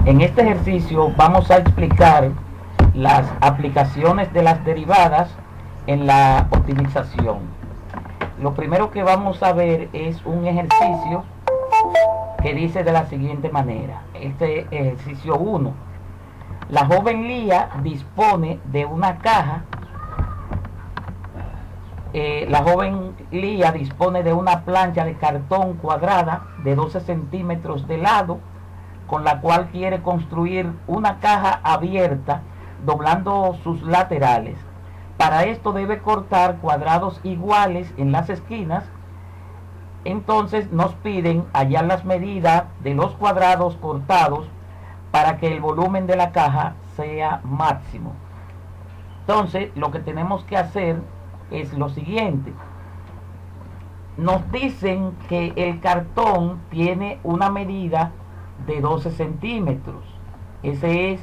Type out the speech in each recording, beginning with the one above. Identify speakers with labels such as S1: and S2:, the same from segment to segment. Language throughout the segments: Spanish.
S1: En este ejercicio vamos a explicar las aplicaciones de las derivadas en la optimización. Lo primero que vamos a ver es un ejercicio que dice de la siguiente manera. Este ejercicio 1. La joven Lía dispone de una caja. La joven Lía dispone de una plancha de cartón cuadrada de 12 centímetros de lado, con la cual quiere construir una caja abierta doblando sus laterales. Para esto debe cortar cuadrados iguales en las esquinas. Entonces nos piden hallar las medidas de los cuadrados cortados para que el volumen de la caja sea máximo. Entonces lo que tenemos que hacer es lo siguiente. Nos dicen que el cartón tiene una medida de 12 centímetros. Ese es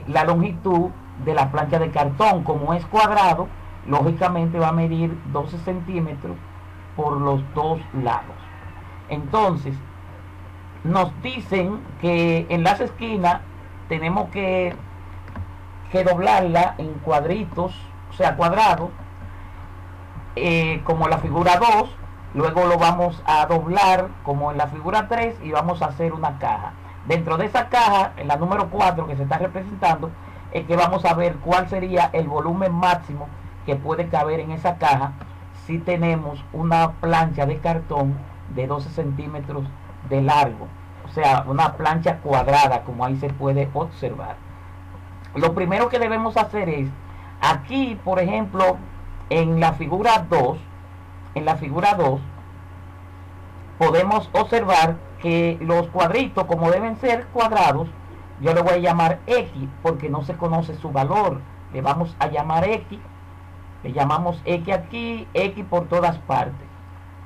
S1: la longitud de la plancha de cartón. Como es cuadrado, lógicamente va a medir 12 centímetros por los dos lados. Entonces nos dicen que en las esquinas tenemos que doblarla en cuadritos, o sea cuadrados, como la figura 2. Luego lo vamos a doblar como en la figura 3 y vamos a hacer una caja. Dentro de esa caja, en la número 4 que se está representando, es que vamos a ver cuál sería el volumen máximo que puede caber en esa caja si tenemos una plancha de cartón de 12 centímetros de largo. O sea, una plancha cuadrada, como ahí se puede observar. Lo primero que debemos hacer es, aquí por ejemplo, en la figura 2, podemos observar que los cuadritos, como deben ser cuadrados, yo le voy a llamar X porque no se conoce su valor. Le vamos a llamar X, le llamamos X aquí, X por todas partes.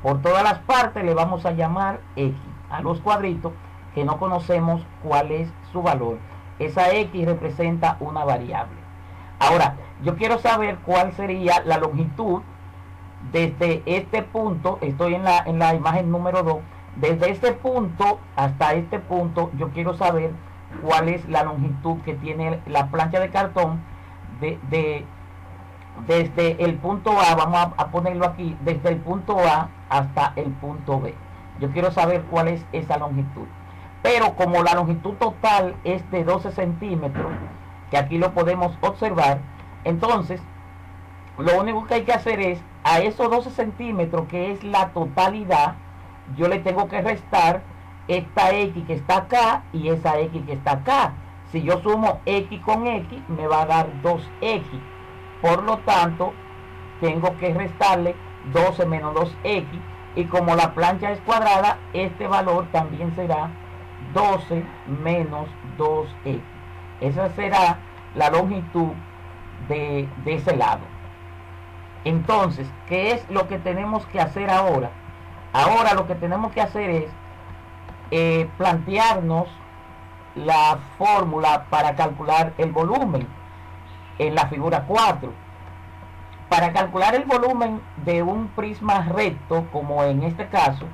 S1: Por todas las partes le vamos a llamar X a los cuadritos que no conocemos cuál es su valor. Esa X representa una variable. Ahora, yo quiero saber cuál sería la longitud desde este punto. Estoy en la imagen número 2. Desde este punto hasta este punto, yo quiero saber cuál es la longitud que tiene la plancha de cartón desde el punto A. Vamos a ponerlo aquí, desde el punto A hasta el punto B. Yo quiero saber cuál es esa longitud. Pero como la longitud total es de 12 centímetros, que aquí lo podemos observar, entonces lo único que hay que hacer es, a esos 12 centímetros, que es la totalidad, yo le tengo que restar esta X que está acá y esa X que está acá. Si yo sumo X con X, me va a dar 2X. Por lo tanto, tengo que restarle 12 menos 2X. Y como la plancha es cuadrada, este valor también será 12 menos 2X. Esa será la longitud de ese lado. Entonces, ¿qué es lo que tenemos que hacer ahora? Ahora lo que tenemos que hacer es plantearnos la fórmula para calcular el volumen en la figura 4. Para calcular el volumen de un prisma recto, como en este caso,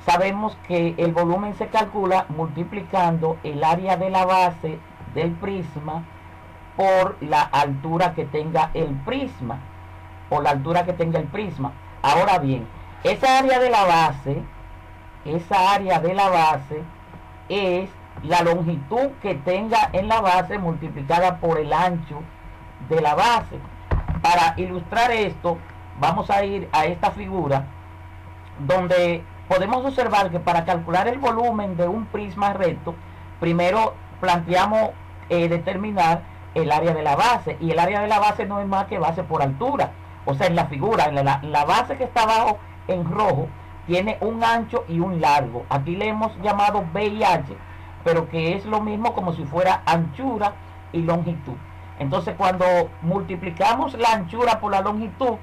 S1: sabemos que el volumen se calcula multiplicando el área de la base del prisma por la altura que tenga el prisma. Ahora bien, esa área de la base es la longitud que tenga en la base multiplicada por el ancho de la base. Para ilustrar esto, vamos a ir a esta figura donde podemos observar que para calcular el volumen de un prisma recto, primero planteamos determinar el área de la base, y el área de la base no es más que base por altura. O sea, en la figura, en la base que está abajo en rojo, tiene un ancho y un largo. Aquí le hemos llamado B y H, pero que es lo mismo como si fuera anchura y longitud. Entonces, cuando multiplicamos la anchura por la longitud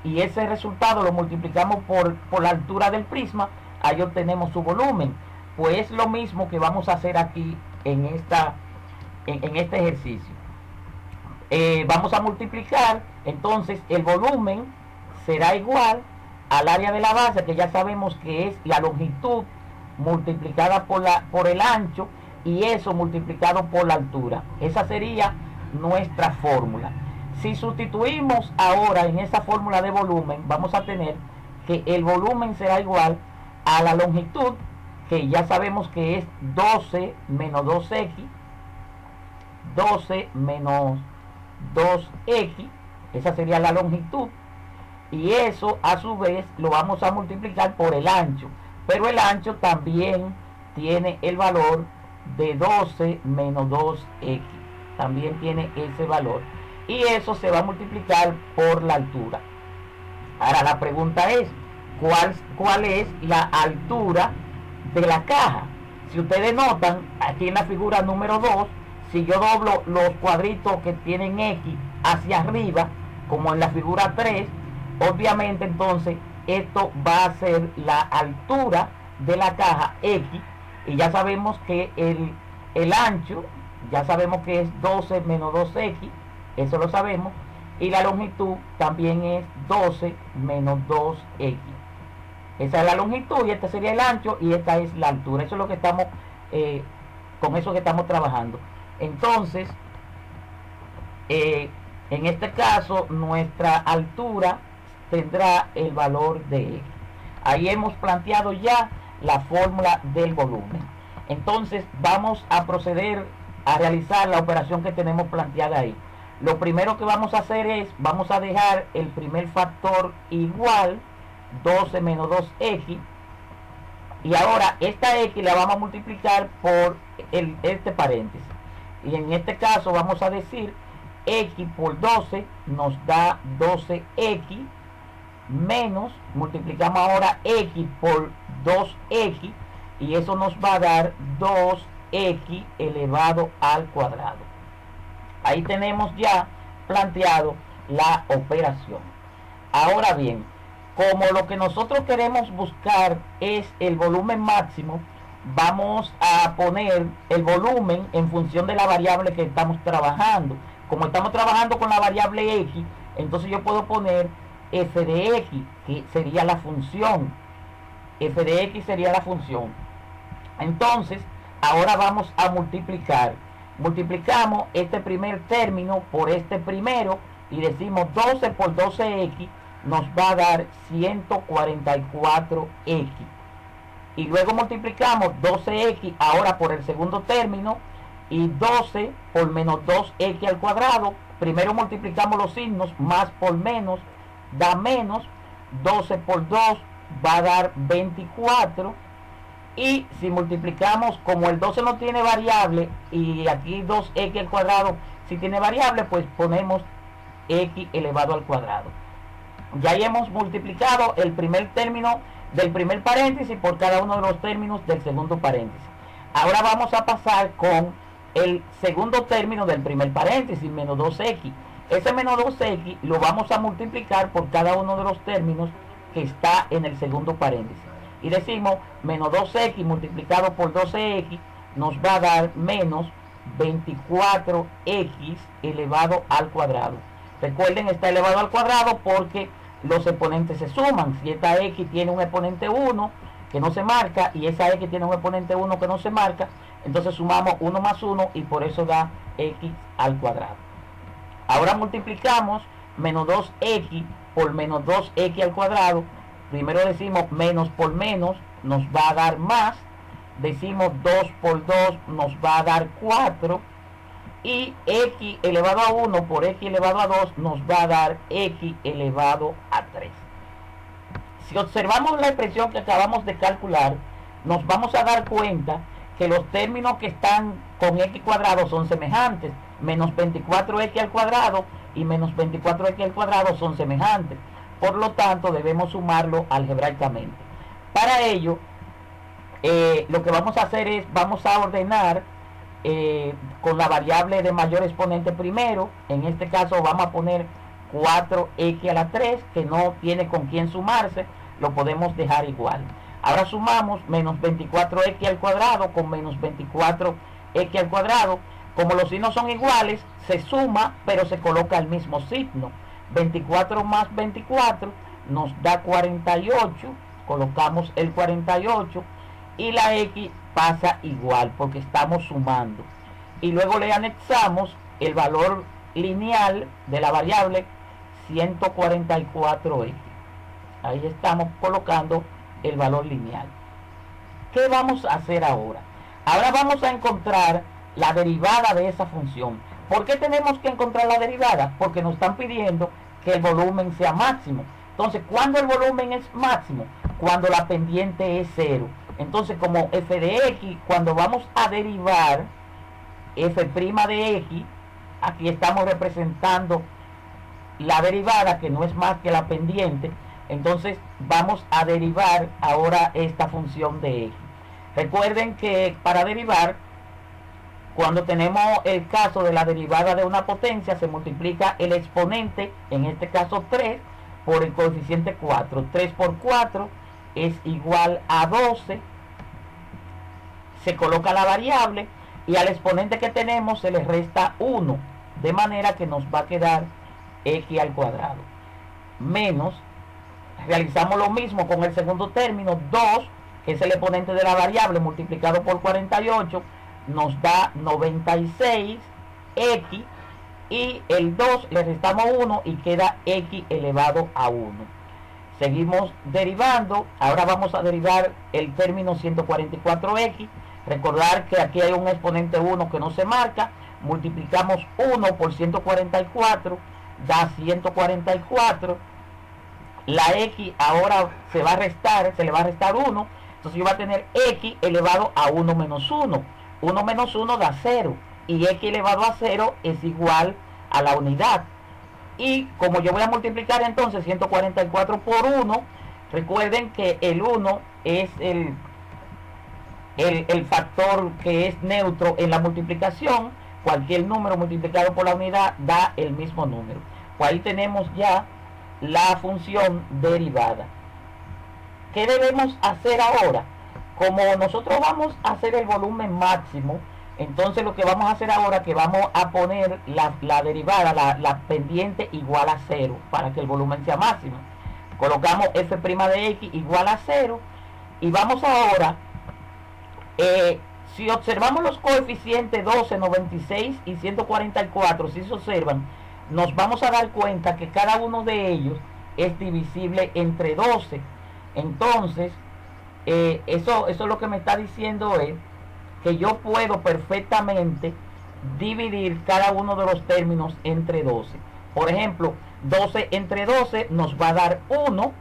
S1: y ese resultado lo multiplicamos por la altura del prisma, ahí obtenemos su volumen. Pues es lo mismo que vamos a hacer aquí en este ejercicio. Vamos a multiplicar, entonces el volumen será igual al área de la base, que ya sabemos que es la longitud multiplicada por el ancho, y eso multiplicado por la altura. Esa sería nuestra fórmula. Si sustituimos ahora en esa fórmula de volumen, vamos a tener que el volumen será igual a la longitud, que ya sabemos que es 12 menos 2x, 12 menos 2x, esa sería la longitud, y eso a su vez lo vamos a multiplicar por el ancho, pero el ancho también tiene el valor de 12 menos 2x, también tiene ese valor, y eso se va a multiplicar por la altura. Ahora la pregunta es, ¿cuál es la altura de la caja? Si ustedes notan, aquí en la figura número 2, si yo doblo los cuadritos que tienen X hacia arriba, como en la figura 3, obviamente entonces esto va a ser la altura de la caja X, y ya sabemos que el ancho, ya sabemos que es 12 menos 2x, eso lo sabemos, y la longitud también es 12 menos 2x. Esa es la longitud y este sería el ancho y esta es la altura. Eso es lo que estamos, con eso que estamos trabajando. Entonces, en este caso, nuestra altura tendrá el valor de x. Ahí hemos planteado ya la fórmula del volumen. Entonces, vamos a proceder a realizar la operación que tenemos planteada ahí. Lo primero que vamos a hacer es, vamos a dejar el primer factor igual, 12 menos 2x, y ahora esta x la vamos a multiplicar por este paréntesis, y en este caso vamos a decir x por 12 nos da 12x, menos, multiplicamos ahora x por 2x, y eso nos va a dar 2x elevado al cuadrado. Ahí tenemos ya planteado la operación. Ahora bien, como lo que nosotros queremos buscar es el volumen máximo, vamos a poner el volumen en función de la variable que estamos trabajando. Como estamos trabajando con la variable x, entonces yo puedo poner f de x, que sería la función. F de x sería la función. Entonces, ahora vamos a multiplicar. Multiplicamos este primer término por este primero y decimos 12 por 12x nos va a dar 144x. Y luego multiplicamos 12x ahora por el segundo término y 12 por menos 2x al cuadrado. Primero multiplicamos los signos, más por menos da menos, 12 por 2 va a dar 24. Y si multiplicamos, como el 12 no tiene variable y aquí 2x al cuadrado si tiene variable, pues ponemos x elevado al cuadrado. Ya hemos multiplicado el primer término del primer paréntesis por cada uno de los términos del segundo paréntesis. Ahora vamos a pasar con el segundo término del primer paréntesis, menos 2x. Ese menos 2x lo vamos a multiplicar por cada uno de los términos que está en el segundo paréntesis. Y decimos menos 2x multiplicado por 12x nos va a dar menos 24x elevado al cuadrado. Recuerden, está elevado al cuadrado porque los exponentes se suman. Si esta x tiene un exponente 1 que no se marca y esa x tiene un exponente 1 que no se marca, entonces sumamos 1 más 1 y por eso da x al cuadrado. Ahora multiplicamos menos 2x por menos 2x al cuadrado. Primero decimos menos por menos nos va a dar más. Decimos 2 por 2 nos va a dar 4. Y x elevado a 1 por x elevado a 2 nos va a dar x elevado a 3. Si observamos la expresión que acabamos de calcular, nos vamos a dar cuenta que los términos que están con x cuadrado son semejantes. Menos 24x al cuadrado y menos 24x al cuadrado son semejantes. Por lo tanto, debemos sumarlo algebraicamente. Para ello, lo que vamos a hacer es, vamos a ordenar con la variable de mayor exponente primero. En este caso vamos a poner 4x a la 3, que no tiene con quién sumarse, lo podemos dejar igual. Ahora sumamos menos 24x al cuadrado con menos 24x al cuadrado. Como los signos son iguales, se suma, pero se coloca el mismo signo. 24 más 24 nos da 48, colocamos el 48 y la x pasa igual porque estamos sumando. Y luego le anexamos el valor lineal de la variable 144x. Ahí estamos colocando el valor lineal. ¿Qué vamos a hacer ahora? Ahora vamos a encontrar la derivada de esa función. ¿Por qué tenemos que encontrar la derivada? Porque nos están pidiendo que el volumen sea máximo. Entonces, ¿cuándo el volumen es máximo? Cuando la pendiente es 0. Entonces, como f de x, cuando vamos a derivar f' de x, aquí estamos representando la derivada, que no es más que la pendiente. Entonces, vamos a derivar ahora esta función de x. Recuerden que para derivar, cuando tenemos el caso de la derivada de una potencia, se multiplica el exponente, en este caso 3, por el coeficiente 4. 3 por 4 es igual a 12. Se coloca la variable y al exponente que tenemos se le resta 1, de manera que nos va a quedar x al cuadrado. Menos, realizamos lo mismo con el segundo término, 2, que es el exponente de la variable, multiplicado por 48, nos da 96x, y el 2 le restamos 1 y queda x elevado a 1. Seguimos derivando. Ahora vamos a derivar el término 144x. Recordar que aquí hay un exponente 1 que no se marca. Multiplicamos 1 por 144, da 144. La x ahora se va a restar, se le va a restar 1. Entonces yo voy a tener x elevado a 1 menos 1. 1 menos 1 da 0. Y x elevado a 0 es igual a la unidad. Y como yo voy a multiplicar entonces 144 por 1, recuerden que el 1 es el factor que es neutro en la multiplicación. Cualquier número multiplicado por la unidad da el mismo número. Pues ahí tenemos ya la función derivada. ¿Qué debemos hacer ahora? Como nosotros vamos a hacer el volumen máximo, entonces lo que vamos a hacer ahora es que vamos a poner la derivada, la pendiente igual a 0, para que el volumen sea máximo. Colocamos f' de x igual a 0, y vamos ahora, si observamos los coeficientes 12, 96 y 144, si se observan, nos vamos a dar cuenta que cada uno de ellos es divisible entre 12. Entonces, eso lo que me está diciendo es que yo puedo perfectamente dividir cada uno de los términos entre 12. Por ejemplo, 12 entre 12 nos va a dar 1.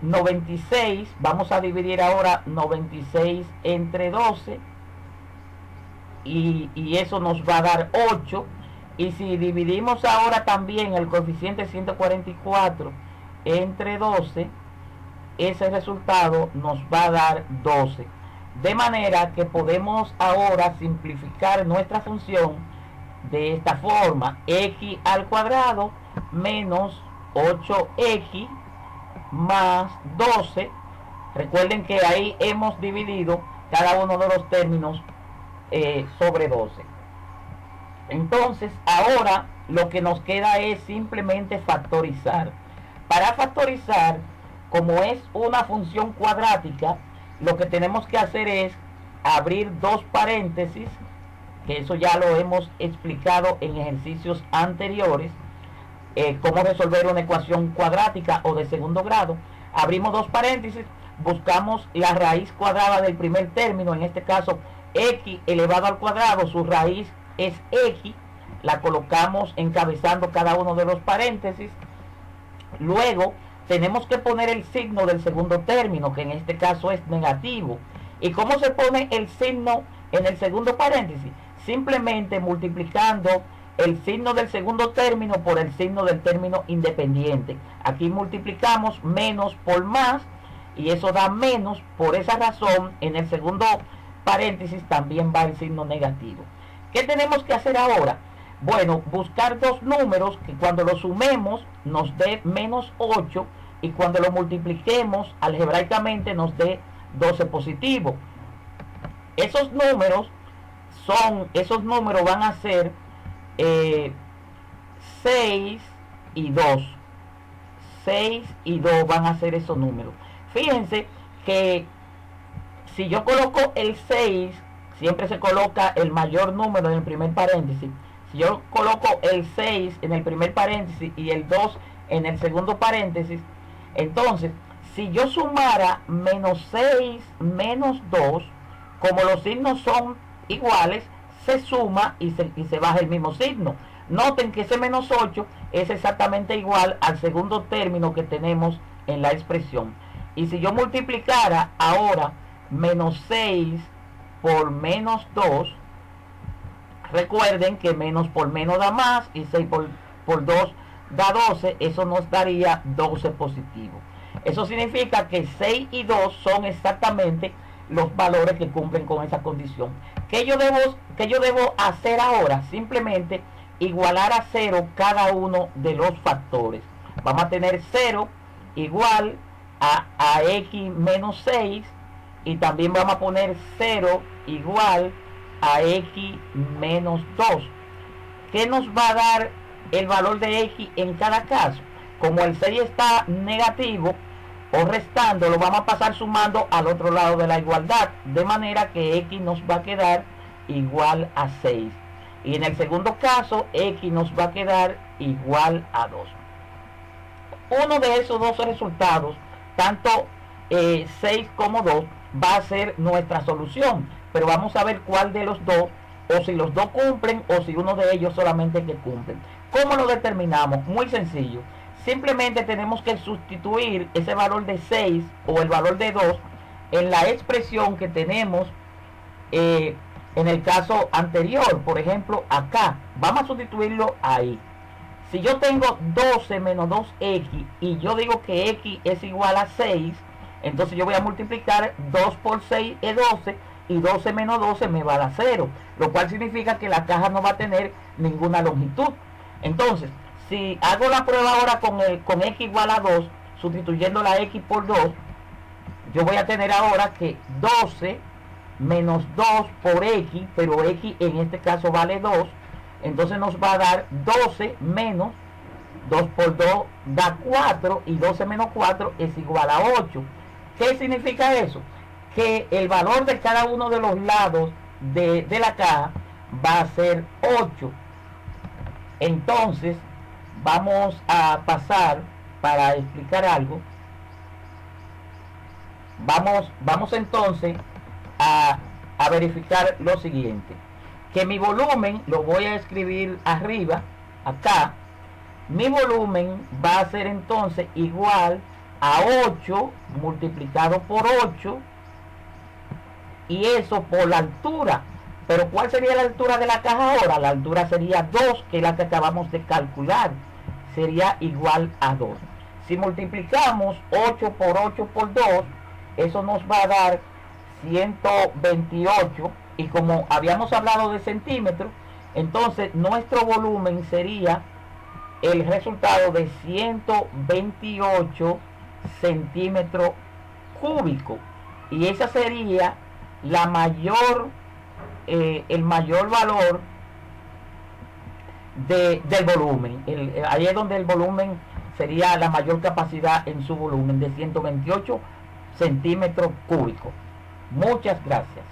S1: 96, vamos a dividir ahora 96 entre 12. Y eso nos va a dar 8. Y si dividimos ahora también el coeficiente 144 entre 12, ese resultado nos va a dar 12. De manera que podemos ahora simplificar nuestra función de esta forma: x al cuadrado menos 8x más 12. Recuerden que ahí hemos dividido cada uno de los términos sobre 12. Entonces ahora lo que nos queda es simplemente factorizar. Para factorizar, como es una función cuadrática, lo que tenemos que hacer es abrir dos paréntesis, que eso ya lo hemos explicado en ejercicios anteriores, cómo resolver una ecuación cuadrática o de segundo grado. Abrimos dos paréntesis, buscamos la raíz cuadrada del primer término, en este caso x elevado al cuadrado, su raíz es x, la colocamos encabezando cada uno de los paréntesis. Luego tenemos que poner el signo del segundo término, que en este caso es negativo. ¿Y cómo se pone el signo en el segundo paréntesis? Simplemente multiplicando el signo del segundo término por el signo del término independiente. Aquí multiplicamos menos por más y eso da menos. Por esa razón, en el segundo paréntesis también va el signo negativo. ¿Qué tenemos que hacer ahora? Bueno, buscar dos números que cuando los sumemos nos dé menos 8 y cuando lo multipliquemos algebraicamente nos dé 12 positivo. Esos números van a ser 6 y 2. 6 y 2 van a ser esos números. Fíjense que Si yo coloco el 6, siempre se coloca el mayor número en el primer paréntesis. Si yo coloco el 6 en el primer paréntesis y el 2 en el segundo paréntesis, entonces, si yo sumara menos 6 menos 2, como los signos son iguales, se suma y se baja el mismo signo. Noten que ese menos 8 es exactamente igual al segundo término que tenemos en la expresión. Y si yo multiplicara ahora menos 6 por menos 2, recuerden que menos por menos da más y 6 por 2 da 12, eso nos daría 12 positivo. Eso significa que 6 y 2 son exactamente los valores que cumplen con esa condición. ¿Qué yo debo hacer ahora? Simplemente igualar a 0 cada uno de los factores. Vamos a tener 0 igual a x menos 6 y también vamos a poner 0 igual a x menos 2. ¿Qué nos va a dar el valor de x en cada caso? Como el 6 está negativo o restando, lo vamos a pasar sumando al otro lado de la igualdad, de manera que x nos va a quedar igual a 6. Y en el segundo caso, x nos va a quedar igual a 2. Uno de esos dos resultados, tanto 6 como 2, va a ser nuestra solución. Pero vamos a ver cuál de los dos, o si los dos cumplen, o si uno de ellos solamente que cumplen. ¿Cómo lo determinamos? Muy sencillo. Simplemente tenemos que sustituir ese valor de 6 o el valor de 2 en la expresión que tenemos en el caso anterior. Por ejemplo, acá. Vamos a sustituirlo ahí. Si yo tengo 12 menos 2x y yo digo que x es igual a 6, entonces yo voy a multiplicar 2 por 6 es 12 y 12 menos 12 me va a dar 0, lo cual significa que la caja no va a tener ninguna longitud. Entonces, si hago la prueba ahora con x igual a 2, sustituyendo la x por 2, yo voy a tener ahora que 12 menos 2 por x, pero x en este caso vale 2, entonces nos va a dar 12 menos 2 por 2 da 4 y 12 menos 4 es igual a 8. ¿Qué significa eso? Que el valor de cada uno de los lados de la caja va a ser 8. Entonces, vamos a pasar para explicar algo. Vamos entonces a verificar lo siguiente. Que mi volumen, lo voy a escribir arriba, acá. Mi volumen va a ser entonces igual a 8 multiplicado por 8. Y eso por la altura. Pero ¿cuál sería la altura de la caja ahora? La altura sería 2, que es la que acabamos de calcular. Sería igual a 2. Si multiplicamos 8 por 8 por 2, eso nos va a dar 128. Y como habíamos hablado de centímetros, entonces nuestro volumen sería el resultado de 128 centímetros cúbicos. Y esa sería la mayor, el mayor valor del volumen. Ahí es donde el volumen sería la mayor capacidad en su volumen, de 128 centímetros cúbicos. Muchas gracias.